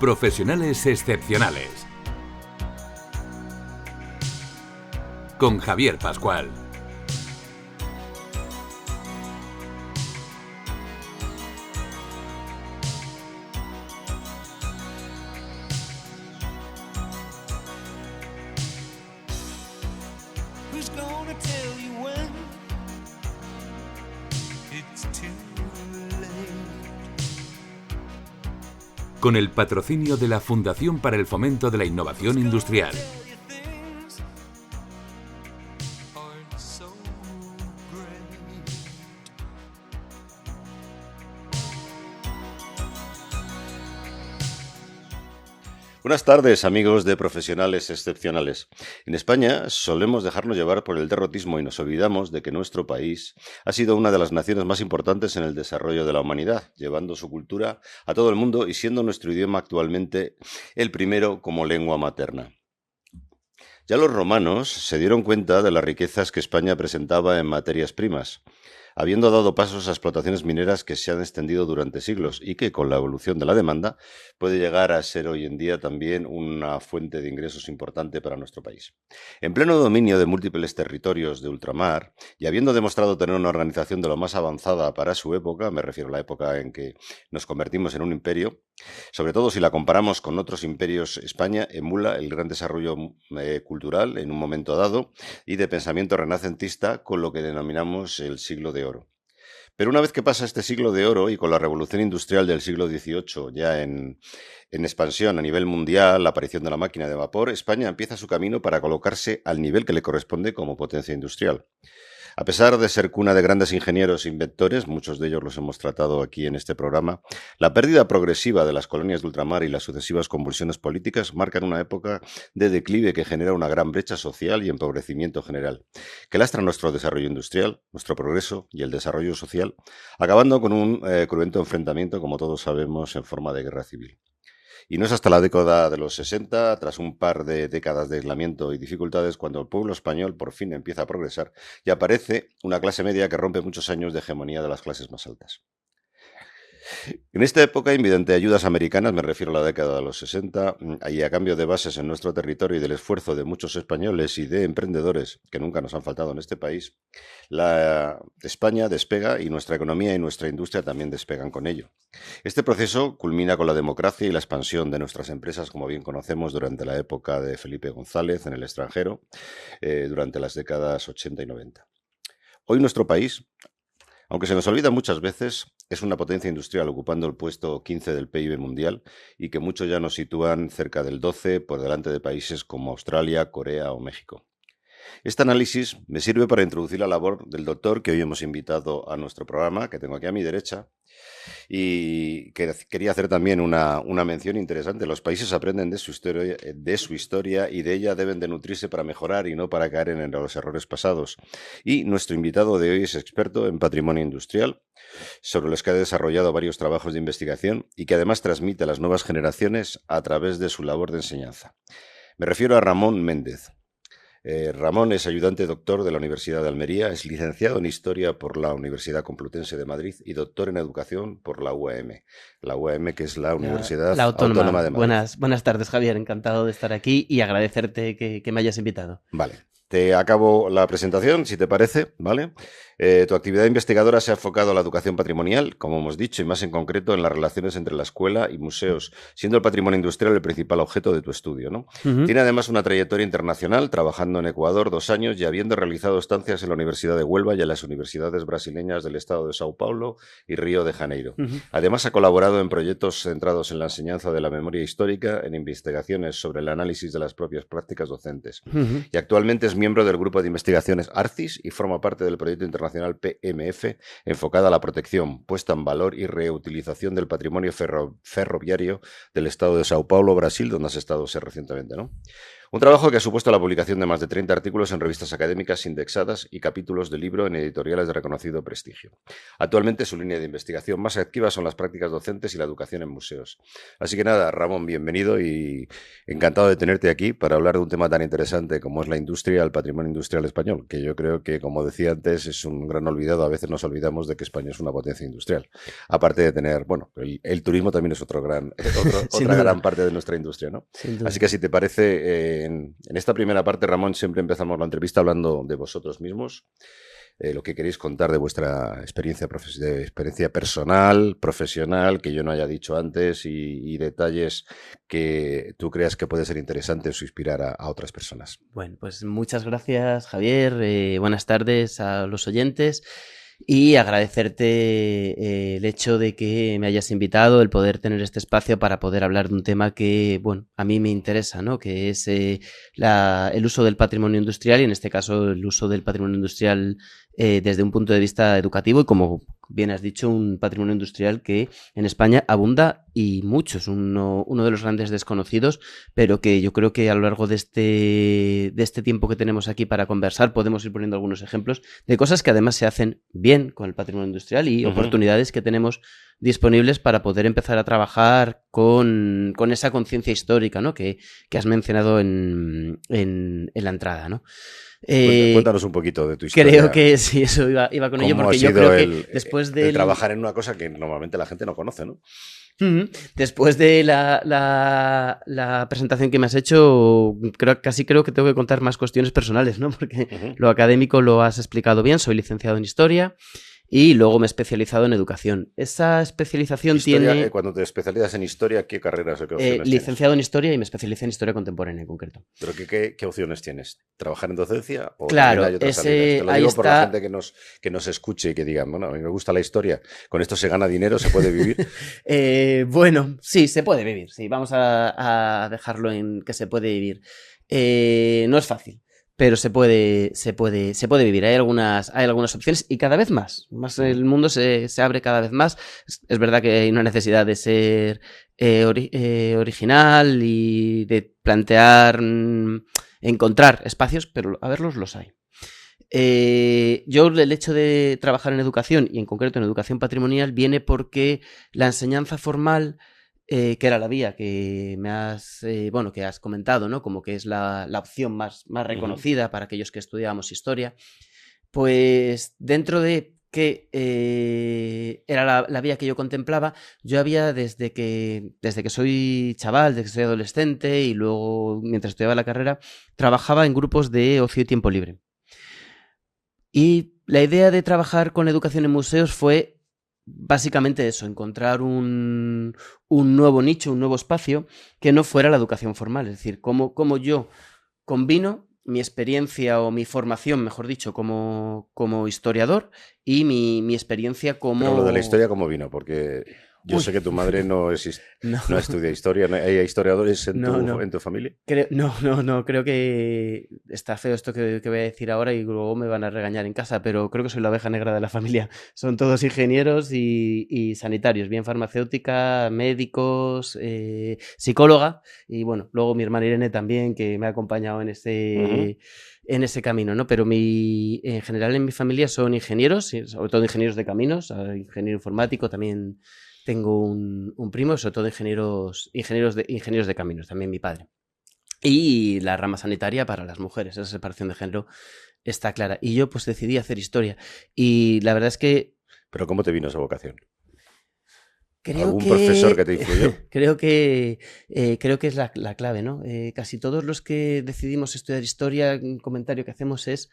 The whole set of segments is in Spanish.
Profesionales excepcionales. Con Javier Pascual. Con el patrocinio de la Fundación para el Fomento de la Innovación Industrial. Buenas tardes, amigos de Profesionales Excepcionales. En España solemos dejarnos llevar por el derrotismo y nos olvidamos de que nuestro país ha sido una de las naciones más importantes en el desarrollo de la humanidad, llevando su cultura a todo el mundo y siendo nuestro idioma actualmente el primero como lengua materna. Ya los romanos se dieron cuenta de las riquezas que España presentaba en materias primas, habiendo dado pasos a explotaciones mineras que se han extendido durante siglos y que, con la evolución de la demanda, puede llegar a ser hoy en día también una fuente de ingresos importante para nuestro país. En pleno dominio de múltiples territorios de ultramar y habiendo demostrado tener una organización de lo más avanzada para su época, me refiero a la época en que nos convertimos en un imperio, sobre todo si la comparamos con otros imperios, España emula el gran desarrollo cultural en un momento dado y de pensamiento renacentista con lo que denominamos el siglo de oro. Pero una vez que pasa este siglo de oro y con la revolución industrial del siglo XVIII ya en expansión a nivel mundial, la aparición de la máquina de vapor, España empieza su camino para colocarse al nivel que le corresponde como potencia industrial. A pesar de ser cuna de grandes ingenieros e inventores, muchos de ellos los hemos tratado aquí en este programa, la pérdida progresiva de las colonias de ultramar y las sucesivas convulsiones políticas marcan una época de declive que genera una gran brecha social y empobrecimiento general, que lastra nuestro desarrollo industrial, nuestro progreso y el desarrollo social, acabando con un cruento enfrentamiento, como todos sabemos, en forma de guerra civil. Y no es hasta la década de los 60, tras un par de décadas de aislamiento y dificultades, cuando el pueblo español por fin empieza a progresar y aparece una clase media que rompe muchos años de hegemonía de las clases más altas. En esta época, y mediante ayudas americanas, me refiero a la década de los 60, y a cambio de bases en nuestro territorio y del esfuerzo de muchos españoles y de emprendedores, que nunca nos han faltado en este país, España despega y nuestra economía y nuestra industria también despegan con ello. Este proceso culmina con la democracia y la expansión de nuestras empresas, como bien conocemos, durante la época de Felipe González en el extranjero, durante las décadas 80 y 90. Hoy nuestro país, aunque se nos olvida muchas veces, es una potencia industrial ocupando el puesto 15 del PIB mundial y que muchos ya nos sitúan cerca del 12 por delante de países como Australia, Corea o México. Este análisis me sirve para introducir la labor del doctor que hoy hemos invitado a nuestro programa, que tengo aquí a mi derecha, y que quería hacer también una mención interesante. Los países aprenden de su historia y de ella deben de nutrirse para mejorar y no para caer en los errores pasados. Y nuestro invitado de hoy es experto en patrimonio industrial, sobre los que ha desarrollado varios trabajos de investigación y que además transmite a las nuevas generaciones a través de su labor de enseñanza. Me refiero a Ramón Méndez. Ramón es ayudante doctor de la Universidad de Almería, es licenciado en Historia por la Universidad Complutense de Madrid y doctor en Educación por la UAM. La UAM, que es la Universidad Autónoma de Madrid. Buenas tardes, Javier. Encantado de estar aquí y agradecerte que me hayas invitado. Vale. Te acabo la presentación, si te parece, ¿vale? Tu actividad investigadora se ha enfocado a la educación patrimonial, como hemos dicho, y más en concreto en las relaciones entre la escuela y museos, siendo el patrimonio industrial el principal objeto de tu estudio, ¿no? Tiene además una trayectoria internacional, trabajando en Ecuador 2 años y habiendo realizado estancias en la Universidad de Huelva y en las universidades brasileñas del estado de Sao Paulo y Río de Janeiro. Además, ha colaborado en proyectos centrados en la enseñanza de la memoria histórica, en investigaciones sobre el análisis de las propias prácticas docentes. Y actualmente es miembro del grupo de investigaciones ARCIS y forma parte del proyecto internacional PMF, enfocada a la protección, puesta en valor y reutilización del patrimonio ferroviario del estado de Sao Paulo, Brasil, donde has estado recientemente, ¿no? Un trabajo que ha supuesto la publicación de más de 30 artículos en revistas académicas indexadas y capítulos de libro en editoriales de reconocido prestigio. Actualmente su línea de investigación más activa son las prácticas docentes y la educación en museos. Así que nada, Ramón, bienvenido y encantado de tenerte aquí para hablar de un tema tan interesante como es la industria, el patrimonio industrial español, que yo creo que, como decía antes, es un gran olvidado. A veces nos olvidamos de que España es una potencia industrial. Aparte de tener, bueno, el turismo también es otra gran parte de nuestra industria, ¿no? Así que si te parece, en esta primera parte, Ramón, siempre empezamos la entrevista hablando de vosotros mismos, lo que queréis contar de vuestra experiencia personal, profesional, que yo no haya dicho antes, y detalles que tú creas que puede ser interesantes o inspirar a otras personas. Bueno, pues muchas gracias, Javier. Buenas tardes a los oyentes. Y agradecerte el hecho de que me hayas invitado, el poder tener este espacio para poder hablar de un tema que, bueno, a mí me interesa, ¿no? Que es el uso del patrimonio industrial y, en este caso, el uso del patrimonio industrial desde un punto de vista educativo y, como bien has dicho, un patrimonio industrial que en España abunda y mucho. Es uno de los grandes desconocidos, pero que yo creo que a lo largo de este tiempo que tenemos aquí para conversar podemos ir poniendo algunos ejemplos de cosas que además se hacen bien con el patrimonio industrial y oportunidades que tenemos disponibles para poder empezar a trabajar con esa conciencia histórica, ¿no? que has mencionado en la entrada, ¿no? Cuéntanos un poquito de tu historia. Creo que sí, eso iba con ello, porque yo creo que después de trabajar en una cosa que normalmente la gente no conoce, ¿no? Después de la presentación que me has hecho, creo que tengo que contar más cuestiones personales, ¿no? Porque lo académico lo has explicado bien. Soy licenciado en Historia y luego me he especializado en Educación. Esa especialización tiene... Cuando te especializas en Historia, ¿qué carreras o qué opciones licenciado tienes? en Historia y me especialicé en Historia Contemporánea en concreto. ¿Pero qué opciones tienes? ¿Trabajar en docencia? ¿O claro, hay otras salidas? Te lo digo por la gente que nos escuche y que digan, bueno, a mí me gusta la historia, con esto se gana dinero, ¿se puede vivir? Bueno, sí, se puede vivir. Sí, vamos a dejarlo en que se puede vivir. No es fácil, pero se puede vivir. Hay algunas opciones y cada vez más el mundo se abre cada vez más. Es verdad que hay una necesidad de ser original y de plantear, encontrar espacios, pero a verlos los hay. Yo, el hecho de trabajar en educación y en concreto en educación patrimonial viene porque la enseñanza formal, que era la vía que que has comentado, ¿no? Como que es la opción más reconocida para aquellos que estudiábamos historia, pues dentro de que era la vía que yo contemplaba, yo había desde que soy chaval, desde que soy adolescente y luego mientras estudiaba la carrera, trabajaba en grupos de ocio y tiempo libre. Y la idea de trabajar con educación en museos fue básicamente eso, encontrar un nuevo nicho, un nuevo espacio que no fuera la educación formal. Es decir, cómo yo combino mi experiencia o mi formación, mejor dicho, como historiador y mi experiencia como... Pero lo de la historia, ¿cómo vino? Porque... Yo sé que tu madre no estudia historia. ¿Hay historiadores en tu familia? No, creo que está feo esto que voy a decir ahora y luego me van a regañar en casa, pero creo que soy la oveja negra de la familia. Son todos ingenieros y sanitarios, bien farmacéutica, médicos, psicóloga y bueno, luego mi hermana Irene también, que me ha acompañado en ese camino, ¿no? Pero en general en mi familia son ingenieros, sobre todo ingenieros de caminos, ingeniero informático también. Tengo un primo, sobre todo ingenieros de caminos, también mi padre. Y la rama sanitaria para las mujeres, esa separación de género está clara. Y yo pues decidí hacer historia. Y la verdad es que... ¿Pero cómo te vino esa vocación? ¿Algún profesor que te influyó? Creo que es la clave, ¿no? Casi todos los que decidimos estudiar historia, un comentario que hacemos es: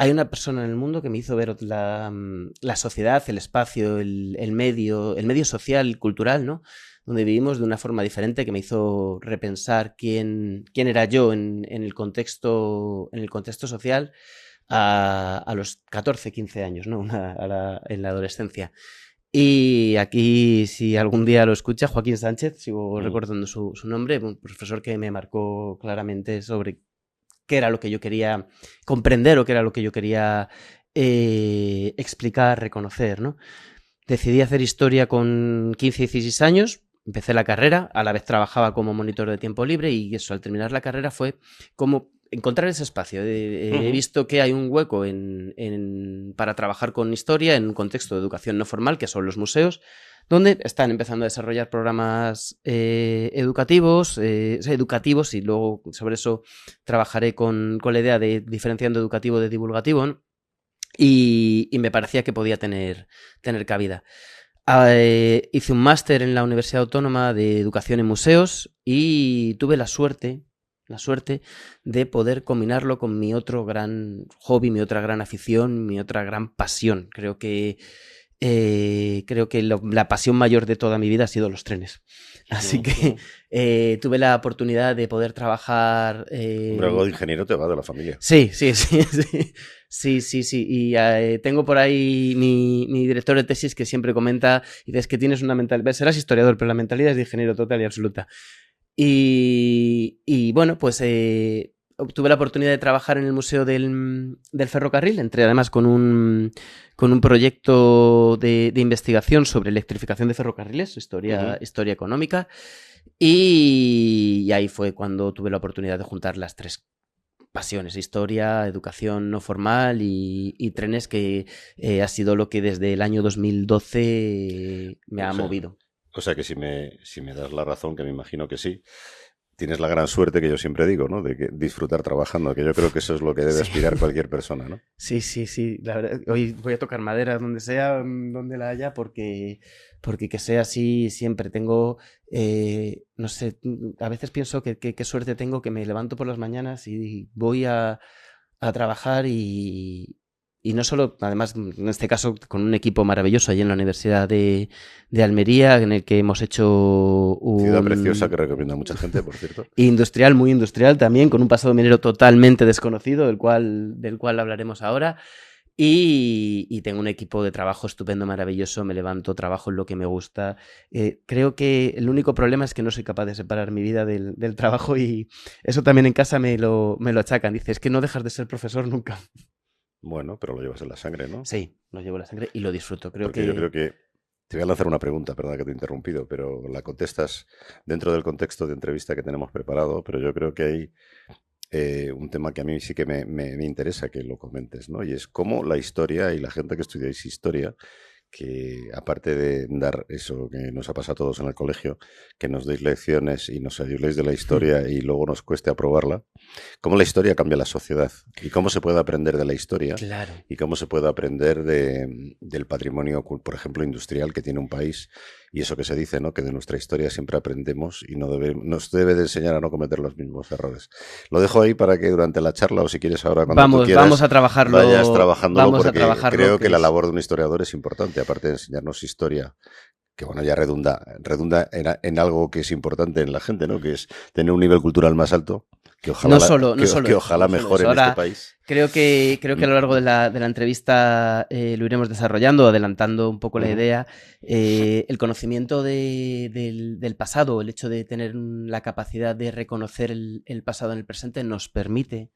hay una persona en el mundo que me hizo ver la sociedad, el espacio, el medio social, cultural, ¿no? Donde vivimos de una forma diferente, que me hizo repensar quién era yo en el contexto social a los 14, 15 años, ¿no? En la adolescencia. Y aquí, si algún día lo escucha, Joaquín Sánchez, sigo recordando su nombre, un profesor que me marcó claramente sobre qué era lo que yo quería comprender o qué era lo que yo quería explicar, reconocer, ¿no? Decidí hacer historia con 15, 16 años, empecé la carrera, a la vez trabajaba como monitor de tiempo libre y eso, al terminar la carrera fue como encontrar ese espacio. He visto que hay un hueco para trabajar con historia en un contexto de educación no formal, que son los museos, donde están empezando a desarrollar programas educativos y luego sobre eso trabajaré con la idea de diferenciando educativo de divulgativo, ¿no? Y me parecía que podía tener cabida. Hice un máster en la Universidad Autónoma de Educación en Museos y tuve la suerte de poder combinarlo con mi otro gran hobby, mi otra gran afición, mi otra gran pasión. Creo que la pasión mayor de toda mi vida ha sido los trenes. Así que tuve la oportunidad de poder trabajar... Hombre, algo de ingeniero te va de la familia. Sí. Y tengo por ahí mi director de tesis que siempre comenta, y dices que tienes una mentalidad... Serás historiador, pero la mentalidad es de ingeniero total y absoluta. Y bueno, pues... Tuve la oportunidad de trabajar en el Museo del Ferrocarril, entré además con un proyecto de investigación sobre electrificación de ferrocarriles, historia económica, y ahí fue cuando tuve la oportunidad de juntar las tres pasiones: historia, educación no formal y trenes, que ha sido lo que desde el año 2012 me ha movido. O sea que si me das la razón, que me imagino que sí, tienes la gran suerte que yo siempre digo, ¿no? De que disfrutar trabajando, que yo creo que eso es lo que debe aspirar cualquier persona, ¿no? Sí. La verdad, hoy voy a tocar madera donde sea, donde la haya, porque que sea así siempre. Tengo, no sé, a veces pienso que qué suerte tengo, que me levanto por las mañanas y voy a trabajar y no solo, además, en este caso, con un equipo maravilloso allí en la Universidad de Almería, en el que hemos hecho Ciudad preciosa que recomienda mucha gente, por cierto. Industrial, muy industrial también, con un pasado minero totalmente desconocido, del cual hablaremos ahora. Y tengo un equipo de trabajo estupendo, maravilloso. Me levanto, trabajo en lo que me gusta. Creo que el único problema es que no soy capaz de separar mi vida del trabajo, y eso también en casa me lo achacan. Dice, es que no dejas de ser profesor nunca. Bueno, pero lo llevas en la sangre, ¿no? Sí, lo llevo en la sangre y lo disfruto. Yo creo que... Te voy a lanzar una pregunta, perdón que te he interrumpido, pero la contestas dentro del contexto de entrevista que tenemos preparado, pero yo creo que hay un tema que a mí sí que me interesa que lo comentes, ¿no? Y es cómo la historia y la gente que estudiáis historia, que aparte de dar eso que nos ha pasado a todos en el colegio, que nos deis lecciones y nos ayudéis de la historia y luego nos cueste aprobarla, cómo la historia cambia la sociedad y cómo se puede aprender de la historia. Claro. Y cómo se puede aprender del patrimonio, por ejemplo, industrial que tiene un país, y eso que se dice, ¿no? Que de nuestra historia siempre aprendemos y nos debe de enseñar a no cometer los mismos errores. Lo dejo ahí para que durante la charla, o si quieres ahora, cuando tú quieras, vamos a trabajarlo, vayas trabajándolo, porque creo que la es... labor de un historiador es importante, aparte de enseñarnos historia, que bueno, ya redunda en algo que es importante en la gente, ¿no? Que es tener un nivel cultural más alto, que ojalá mejore en este país. Creo que a lo largo de la entrevista lo iremos desarrollando, adelantando un poco la idea. El conocimiento del pasado, el hecho de tener la capacidad de reconocer el pasado en el presente, nos permite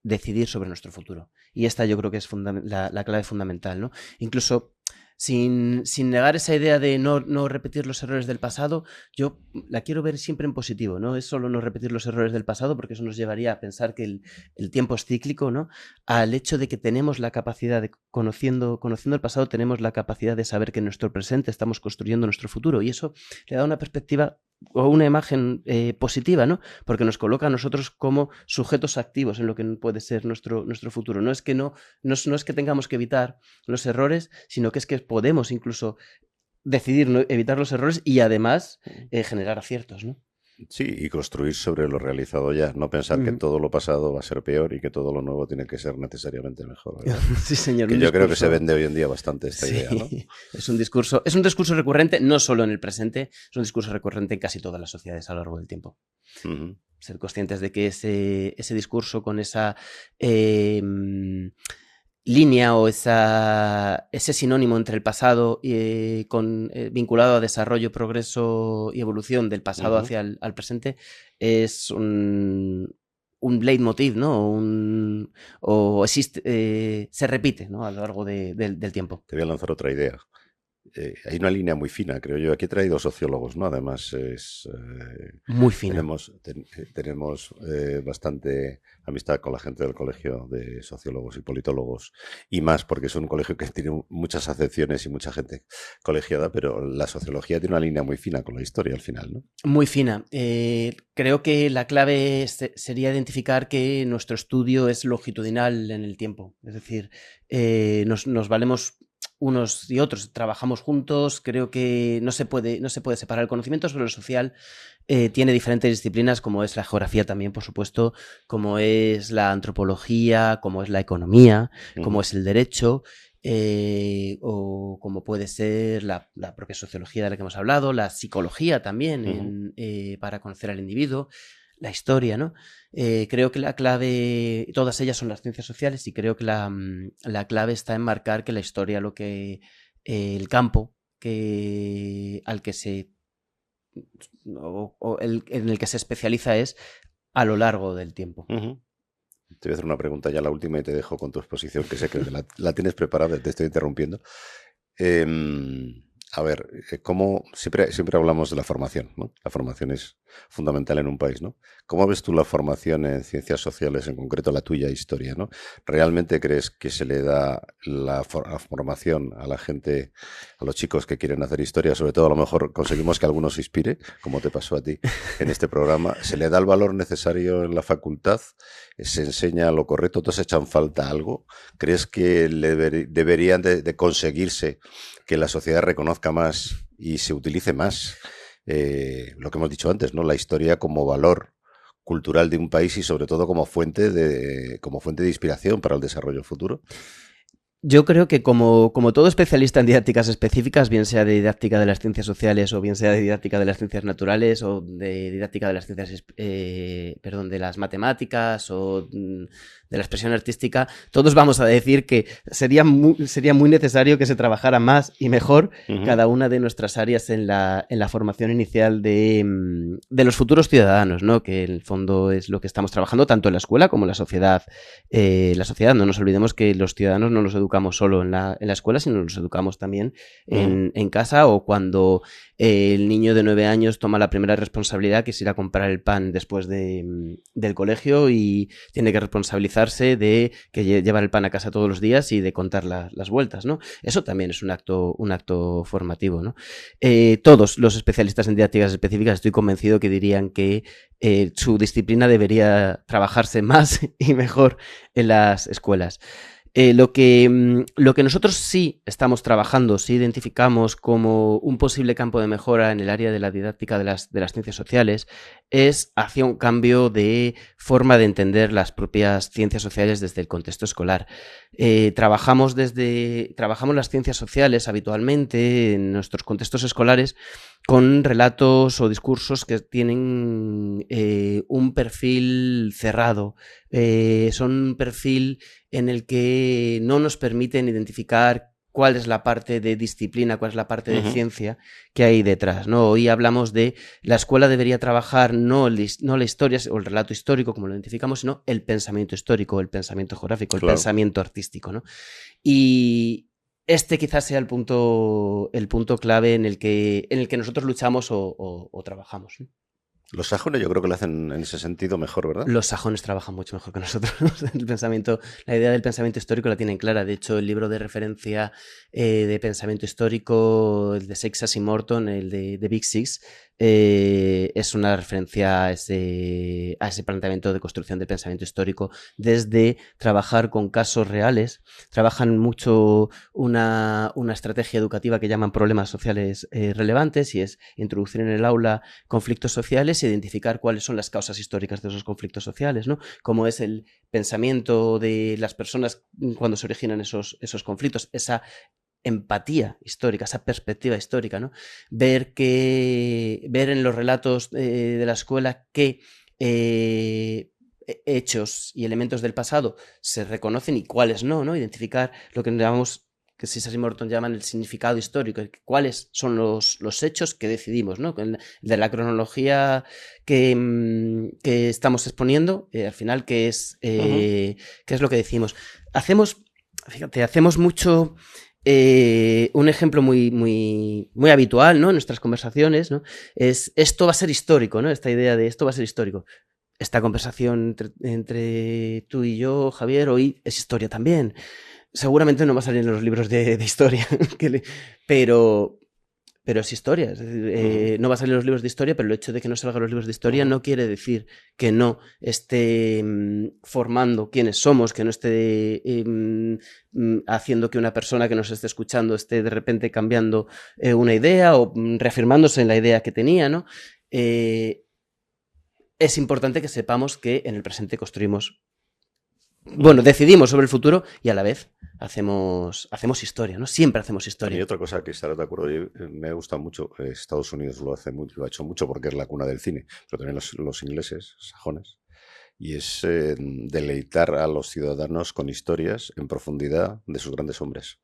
decidir sobre nuestro futuro. Y esta yo creo que es la clave fundamental, ¿no? Incluso sin negar esa idea de no repetir los errores del pasado, yo la quiero ver siempre en positivo. No es solo no repetir los errores del pasado, porque eso nos llevaría a pensar que el tiempo es cíclico, ¿no? Al hecho de que tenemos la capacidad de, conociendo el pasado, tenemos la capacidad de saber que en nuestro presente estamos construyendo nuestro futuro, y eso le da una perspectiva o una imagen positiva, ¿no? Porque nos coloca a nosotros como sujetos activos en lo que puede ser nuestro futuro. No es que no es que tengamos que evitar los errores, sino que es que podemos incluso decidir no evitar los errores y además generar aciertos, ¿no? Sí, y construir sobre lo realizado ya, no pensar que todo lo pasado va a ser peor y que todo lo nuevo tiene que ser necesariamente mejor, ¿verdad? Sí, señor. Que yo creo que se vende hoy en día bastante esta idea, ¿no? Es un discurso recurrente, no solo en el presente, es un discurso recurrente en casi todas las sociedades a lo largo del tiempo. Ser conscientes de que ese discurso con esa línea o ese sinónimo entre el pasado vinculado a desarrollo, progreso y evolución del pasado hacia el presente es un leitmotiv, ¿no? Se repite, ¿no? A lo largo del tiempo. Te voy a lanzar otra idea. hay una línea muy fina, creo yo. Aquí he traído sociólogos, ¿no? Además, muy fina. Tenemos bastante amistad con la gente del Colegio de Sociólogos y Politólogos y más, porque es un colegio que tiene muchas acepciones y mucha gente colegiada, pero la sociología tiene una línea muy fina con la historia al final, ¿no? Muy fina. Creo que la clave sería identificar que nuestro estudio es longitudinal en el tiempo. Es decir, nos valemos unos y otros, trabajamos juntos. Creo que no se puede separar el conocimiento sobre lo social. Tiene diferentes disciplinas, como es la geografía también, por supuesto, como es la antropología, como es la economía, como es el derecho, o como puede ser la propia sociología de la que hemos hablado, la psicología también, para conocer al individuo, la historia, ¿no? Creo que la clave, todas ellas son las ciencias sociales, y creo que la clave está en marcar que la historia, el campo al que se en el que se especializa es a lo largo del tiempo. Te voy a hacer una pregunta ya, la última, y te dejo con tu exposición, que sé que la tienes preparada, te estoy interrumpiendo. A ver, ¿cómo siempre hablamos de la formación, ¿no? La formación es fundamental en un país, ¿no? ¿Cómo ves tú la formación en ciencias sociales, en concreto la tuya, historia, ¿no? ¿Realmente crees que se le da la formación a la gente, a los chicos que quieren hacer historia? Sobre todo, a lo mejor conseguimos que alguno se inspire, como te pasó a ti en este programa. ¿Se le da el valor necesario en la facultad? ¿Se enseña lo correcto? ¿Todos echan falta algo? ¿Crees que deberían de conseguirse que la sociedad reconozca más y se utilice más lo que hemos dicho antes, ¿no? La historia como valor cultural de un país y sobre todo como fuente de inspiración para el desarrollo futuro? Yo creo que como todo especialista en didácticas específicas, bien sea de didáctica de las ciencias sociales o bien sea de didáctica de las ciencias naturales o de didáctica de las ciencias, de las matemáticas o de la expresión artística, todos vamos a decir que sería muy necesario que se trabajara más y mejor cada una de nuestras áreas en la formación inicial de los futuros ciudadanos, ¿no? Que en el fondo es lo que estamos trabajando tanto en la escuela como en la sociedad. No nos olvidemos que los ciudadanos no los educamos solo en la escuela, sino los educamos también en casa, o cuando el niño de 9 años toma la primera responsabilidad, que es ir a comprar el pan después del colegio, y tiene que responsabilizarse de que llevar el pan a casa todos los días y de contar las vueltas, ¿no? Eso también es un acto formativo, ¿no? Todos los especialistas en didácticas específicas estoy convencido que dirían que su disciplina debería trabajarse más y mejor en las escuelas. Lo que nosotros sí estamos trabajando, sí identificamos como un posible campo de mejora en el área de la didáctica de las ciencias sociales, es hacia un cambio de forma de entender las propias ciencias sociales desde el contexto escolar. Trabajamos las ciencias sociales habitualmente en nuestros contextos escolares con relatos o discursos que tienen un perfil cerrado, son un perfil en el que no nos permiten identificar cuál es la parte de disciplina, cuál es la parte de ciencia que hay detrás, ¿no? Hoy hablamos de la escuela debería trabajar no la historia o el relato histórico, como lo identificamos, sino el pensamiento histórico, el pensamiento geográfico, el pensamiento artístico, ¿no? Y este quizás sea el punto clave en el que nosotros luchamos o trabajamos, ¿no? Los sajones yo creo que lo hacen en ese sentido mejor, ¿verdad? Los sajones trabajan mucho mejor que nosotros. La idea del pensamiento histórico la tienen clara. De hecho, el libro de referencia de pensamiento histórico, el de Seixas y Morton, el de Big Six, es una referencia a ese planteamiento de construcción del pensamiento histórico desde trabajar con casos reales. Trabajan mucho una estrategia educativa que llaman problemas sociales relevantes, y es introducir en el aula conflictos sociales e identificar cuáles son las causas históricas de esos conflictos sociales, ¿no? Cómo es el pensamiento de las personas cuando se originan esos conflictos, esa empatía histórica, esa perspectiva histórica, ¿no? Ver en los relatos de la escuela que hechos y elementos del pasado se reconocen y cuáles no, Identificar lo que llamamos, que Seixas y Morton llaman el significado histórico, cuáles son los hechos que decidimos, ¿no? De la cronología que estamos exponiendo, al final, qué es lo que decimos. Hacemos mucho un ejemplo muy habitual, ¿no? En nuestras conversaciones, ¿no? Es esto va a ser histórico, ¿no? Esta idea de esto va a ser histórico. Esta conversación entre tú y yo, Javier, hoy es historia también. Seguramente no va a salir en los libros de historia, pero es historia. Es decir, no va a salir en los libros de historia, pero el hecho de que no salga en los libros de historia no quiere decir que no esté formando quiénes somos, que no esté haciendo que una persona que nos esté escuchando esté de repente cambiando una idea o reafirmándose en la idea que tenía, ¿no? Es importante que sepamos que en el presente construimos, decidimos sobre el futuro y a la vez hacemos historia, ¿no? Siempre hacemos historia. Y otra cosa que estarás de acuerdo, me gusta mucho, Estados Unidos lo ha hecho mucho porque es la cuna del cine, pero también los ingleses, sajones, y es deleitar a los ciudadanos con historias en profundidad de sus grandes hombres.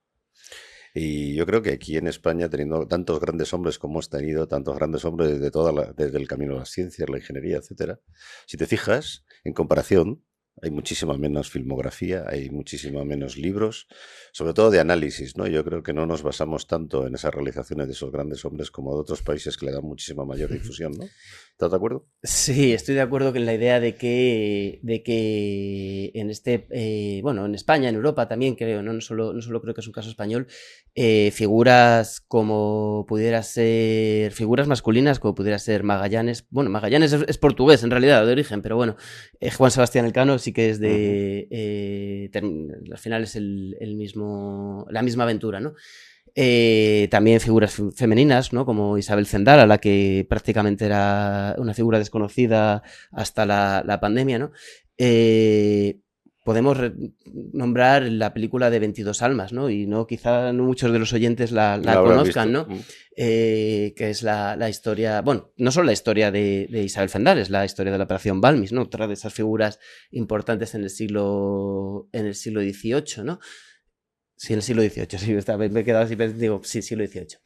Y yo creo que aquí en España, teniendo tantos grandes hombres como hemos tenido, tantos grandes hombres desde el camino a las ciencias, la ingeniería, etcétera, si te fijas, en comparación, hay muchísima menos filmografía, hay muchísima menos libros, sobre todo de análisis, ¿no? Yo creo que no nos basamos tanto en esas realizaciones de esos grandes hombres como de otros países que le dan muchísima mayor difusión, ¿no? ¿Estás de acuerdo? Sí, estoy de acuerdo con la idea de que en en España, en Europa también creo, no solo creo que es un caso español, figuras como pudiera ser, figuras masculinas como pudiera ser Magallanes. Bueno, Magallanes es portugués en realidad, de origen, pero bueno, Juan Sebastián Elcano sí que es al final es la misma aventura, ¿no? También figuras femeninas, ¿no? Como Isabel Zendala, la que prácticamente era una figura desconocida hasta la pandemia, ¿no? Podemos nombrar la película de 22 almas, ¿no? Y quizá no muchos de los oyentes la conozcan, ¿no? Que es la historia, bueno, no solo la historia de Isabel Zendala, es la historia de la Operación Balmis, ¿no? Otra de esas figuras importantes en el siglo XVIII, ¿no? Sí, en el siglo XVIII, sí, me he quedado así, digo, sí, siglo XVIII.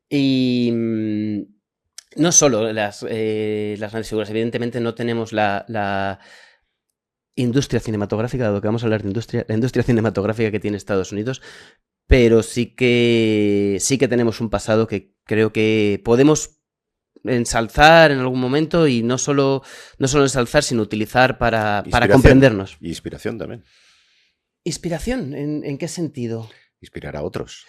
Y no solo las grandes figuras, evidentemente no tenemos la industria cinematográfica, dado que vamos a hablar de la industria cinematográfica que tiene Estados Unidos, pero sí que tenemos un pasado que creo que podemos ensalzar en algún momento y no solo ensalzar, sino utilizar para comprendernos. Y inspiración también. ¿Inspiración? ¿En qué sentido? Inspirar a otros.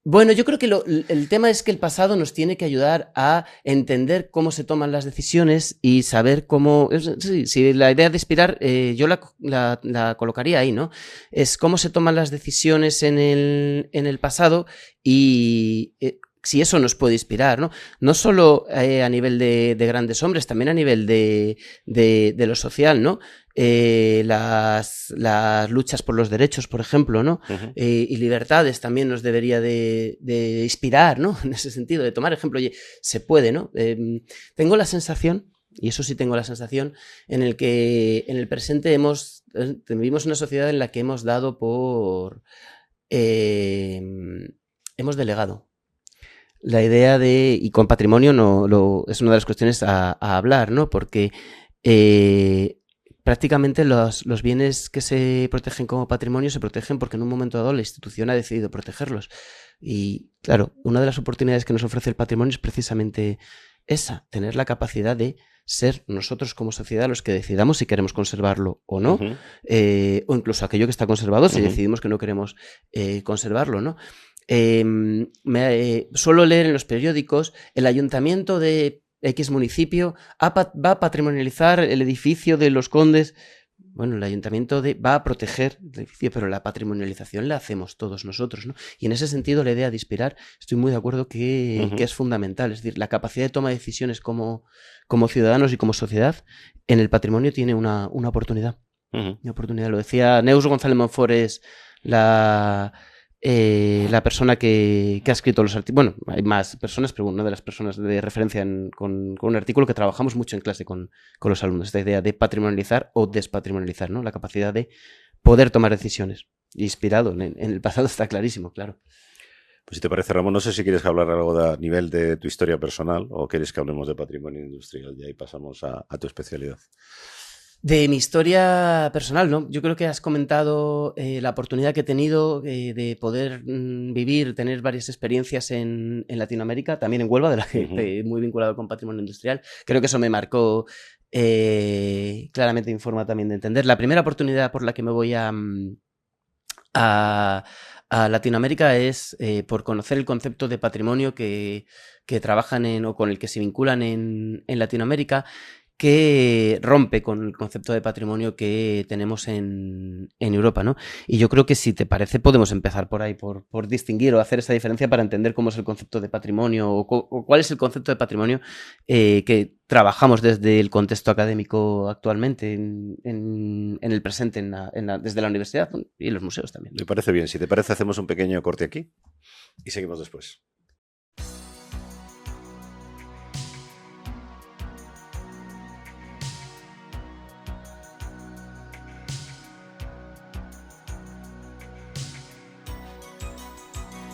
Bueno, yo creo que el tema es que el pasado nos tiene que ayudar a entender cómo se toman las decisiones y saber cómo... Si la idea de inspirar, yo la colocaría ahí, ¿no? Es cómo se toman las decisiones en el pasado y... si eso nos puede inspirar, ¿no? No solo a nivel de grandes hombres, también a nivel de lo social, ¿no? Las luchas por los derechos, por ejemplo, ¿no? Y libertades también nos debería de inspirar, ¿no? En ese sentido, de tomar ejemplo. Oye, se puede, ¿no? Tengo la sensación, y eso sí tengo la sensación, en el que en el presente vivimos una sociedad en la que hemos dado hemos delegado. La idea y con patrimonio es una de las cuestiones a hablar, ¿no? Porque prácticamente los bienes que se protegen como patrimonio se protegen porque en un momento dado la institución ha decidido protegerlos. Y claro, una de las oportunidades que nos ofrece el patrimonio es precisamente esa, tener la capacidad de ser nosotros como sociedad los que decidamos si queremos conservarlo o no, o incluso aquello que está conservado si decidimos que no queremos conservarlo, ¿no? Suelo leer en los periódicos: el ayuntamiento de X municipio va a patrimonializar el edificio de los Condes. Bueno, el ayuntamiento va a proteger el edificio, pero la patrimonialización la hacemos todos nosotros, ¿no? Y en ese sentido la idea de inspirar, estoy muy de acuerdo que es fundamental. Es decir, la capacidad de toma de decisiones como ciudadanos y como sociedad en el patrimonio tiene una oportunidad. Una oportunidad. Lo decía Neus González Monfort, es la persona que ha escrito los artículos. Bueno, hay más personas, pero una de las personas de referencia con un artículo que trabajamos mucho en clase con los alumnos, esta idea de patrimonializar o despatrimonializar, ¿no? La capacidad de poder tomar decisiones. Inspirado en el pasado está clarísimo, claro. Pues si te parece, Ramón, no sé si quieres hablar algo a nivel de tu historia personal o quieres que hablemos de patrimonio industrial y ahí pasamos a tu especialidad. De mi historia personal, ¿no? Yo creo que has comentado la oportunidad que he tenido de poder vivir, tener varias experiencias en Latinoamérica, también en Huelva, de la que estoy muy vinculado con patrimonio industrial. Creo que eso me marcó claramente, en forma también de entender. La primera oportunidad por la que me voy a Latinoamérica es por conocer el concepto de patrimonio que trabajan o con el que se vinculan en Latinoamérica, que rompe con el concepto de patrimonio que tenemos en Europa, ¿no? Y yo creo que, si te parece, podemos empezar por ahí, por distinguir o hacer esa diferencia para entender cómo es el concepto de patrimonio o cuál es el concepto de patrimonio que trabajamos desde el contexto académico actualmente, en el presente, desde la universidad y los museos también. Me parece bien. Si te parece, hacemos un pequeño corte aquí y seguimos después.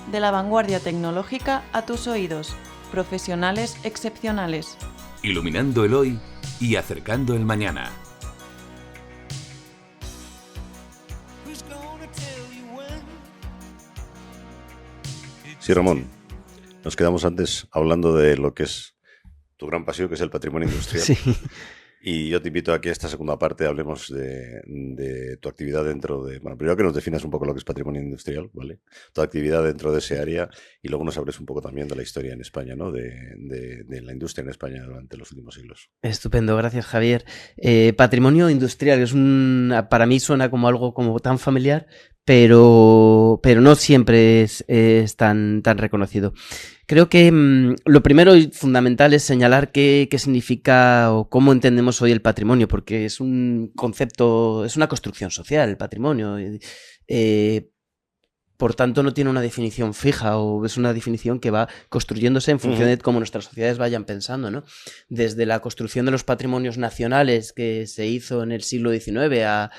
De la vanguardia tecnológica a tus oídos. Profesionales excepcionales. Iluminando el hoy y acercando el mañana. Sí, Ramón. Nos quedamos antes hablando de lo que es tu gran pasión, que es el patrimonio industrial. Sí. Y yo te invito a que esta segunda parte hablemos de tu actividad dentro de... Bueno, primero que nos definas un poco lo que es patrimonio industrial, ¿vale? Tu actividad dentro de ese área, y luego nos hables un poco también de la historia en España, ¿no? De la industria en España durante los últimos siglos. Estupendo, gracias, Javier. Patrimonio industrial para mí suena como algo como tan familiar, pero no siempre es tan reconocido. Creo que lo primero y fundamental es señalar qué significa o cómo entendemos hoy el patrimonio, porque es un concepto, es una construcción social, el patrimonio. Por tanto, no tiene una definición fija, o es una definición que va construyéndose en función de cómo nuestras sociedades vayan pensando, ¿no? Desde la construcción de los patrimonios nacionales que se hizo en el siglo XIX a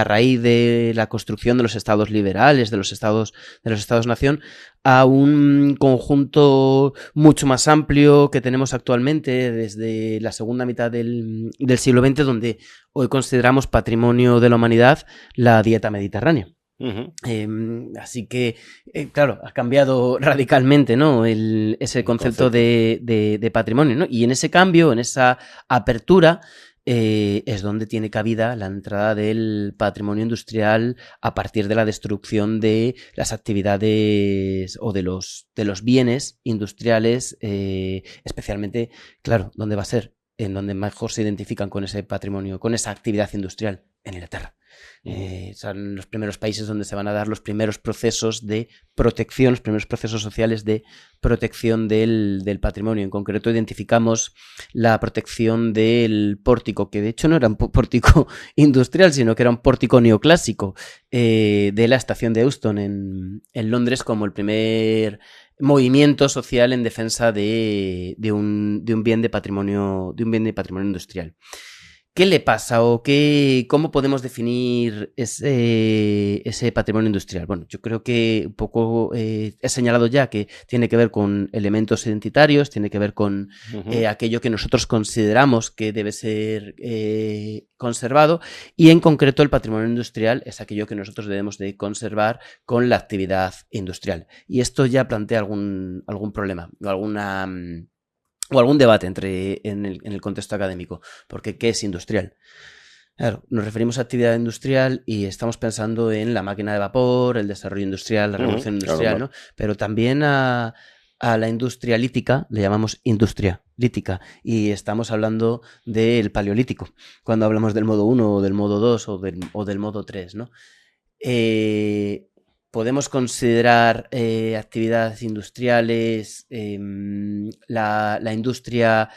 raíz de la construcción de los estados liberales, de los estados-nación, a un conjunto mucho más amplio que tenemos actualmente desde la segunda mitad del siglo XX, donde hoy consideramos patrimonio de la humanidad la dieta mediterránea. Así que, claro, ha cambiado radicalmente, ¿no? ese concepto de patrimonio, ¿no? Y en ese cambio, en esa apertura, es donde tiene cabida la entrada del patrimonio industrial a partir de la destrucción de las actividades o de los bienes industriales, especialmente, claro, ¿dónde va a ser? En donde mejor se identifican con ese patrimonio, con esa actividad industrial, en Inglaterra. Son los primeros países donde se van a dar los primeros procesos de protección, los primeros procesos sociales de protección del patrimonio. En concreto, identificamos la protección del pórtico, que de hecho no era un pórtico industrial, sino que era un pórtico neoclásico, de la estación de Euston en Londres, como el primer movimiento social en defensa de un bien de patrimonio industrial. ¿Qué le pasa o cómo podemos definir ese patrimonio industrial? Bueno, yo creo que un poco he señalado ya que tiene que ver con elementos identitarios, tiene que ver con aquello que nosotros consideramos que debe ser conservado, y en concreto el patrimonio industrial es aquello que nosotros debemos de conservar con la actividad industrial. Y esto ya plantea algún problema o algún debate en el contexto académico, porque ¿qué es industrial? Claro, nos referimos a actividad industrial y estamos pensando en la máquina de vapor, el desarrollo industrial, la revolución industrial, claro, ¿no? Pero también a la industria lítica le llamamos industria lítica, y estamos hablando del paleolítico cuando hablamos del modo 1 o del modo 2 o del modo 3, ¿no? Podemos considerar actividades industriales, la industria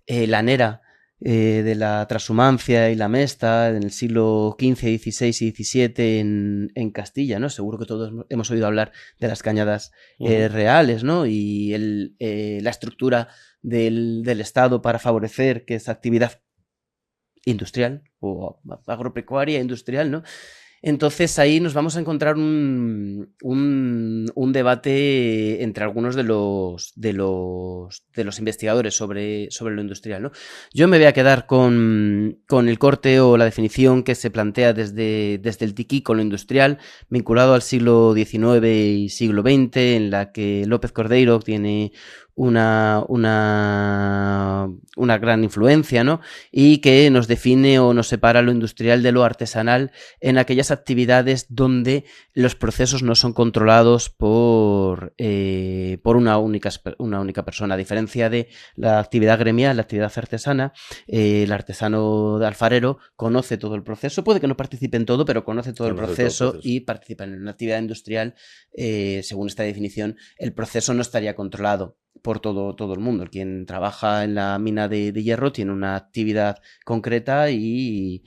lanera de la transhumancia y la mesta en el siglo XV, XVI y XVII en Castilla, ¿no? Seguro que todos hemos oído hablar de las cañadas reales, ¿no? Y la estructura del Estado para favorecer que esa actividad industrial o agropecuaria industrial, ¿no? Entonces ahí nos vamos a encontrar un algún debate entre algunos de los investigadores sobre lo industrial, ¿no? Yo me voy a quedar con el corte o la definición que se plantea desde el TICI con lo industrial, vinculado al siglo XIX y siglo XX, en la que López Cordeiro tiene una gran influencia, ¿no? Y que nos define o nos separa lo industrial de lo artesanal en aquellas actividades donde los procesos no son controlados por una única persona. A diferencia de la actividad gremial, la actividad artesana, el artesano alfarero conoce todo el proceso, puede que no participe en todo, pero conoce todo el proceso y participa en una actividad industrial. Según esta definición, el proceso no estaría controlado por todo el mundo. Quien trabaja en la mina de hierro tiene una actividad concreta y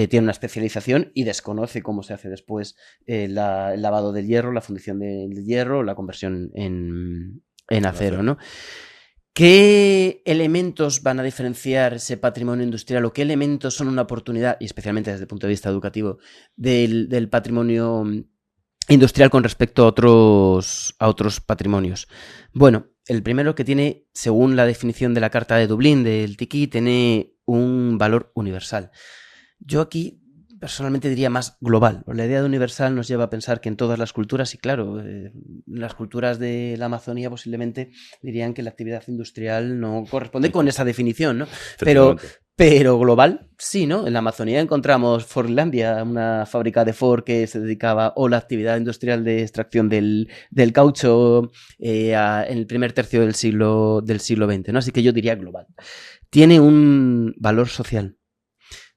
tiene una especialización y desconoce cómo se hace después el lavado del hierro, la fundición del hierro, la conversión en acero, ¿no? ¿Qué elementos van a diferenciar ese patrimonio industrial o qué elementos son una oportunidad, y especialmente desde el punto de vista educativo, del patrimonio industrial con respecto a otros patrimonios? Bueno, el primero, que tiene, según la definición de la Carta de Dublín del TICI, tiene un valor universal. Yo aquí personalmente diría más global. La idea de universal nos lleva a pensar que en todas las culturas, y claro, las culturas de la Amazonía posiblemente dirían que la actividad industrial no corresponde con esa definición, ¿no? Pero global, sí, ¿no? En la Amazonía encontramos Fordlandia, una fábrica de Ford que se dedicaba, o la actividad industrial de extracción del caucho en el primer tercio del siglo XX, ¿no? Así que yo diría global. Tiene un valor social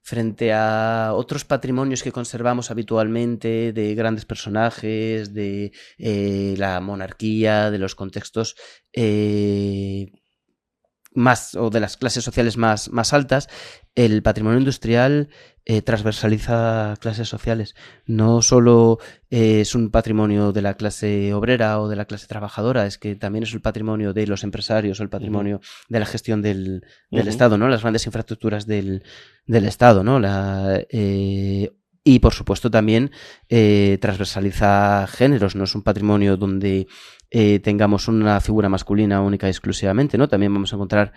frente a otros patrimonios que conservamos habitualmente de grandes personajes, de la monarquía, de los contextos más, o de las clases sociales más altas. El patrimonio industrial transversaliza clases sociales. No solo es un patrimonio de la clase obrera o de la clase trabajadora, es que también es el patrimonio de los empresarios o el patrimonio de la gestión del Estado, ¿no? Las grandes infraestructuras del Estado, ¿no? Y por supuesto también transversaliza géneros. No es un patrimonio donde tengamos una figura masculina única y exclusivamente, ¿no? También vamos a encontrar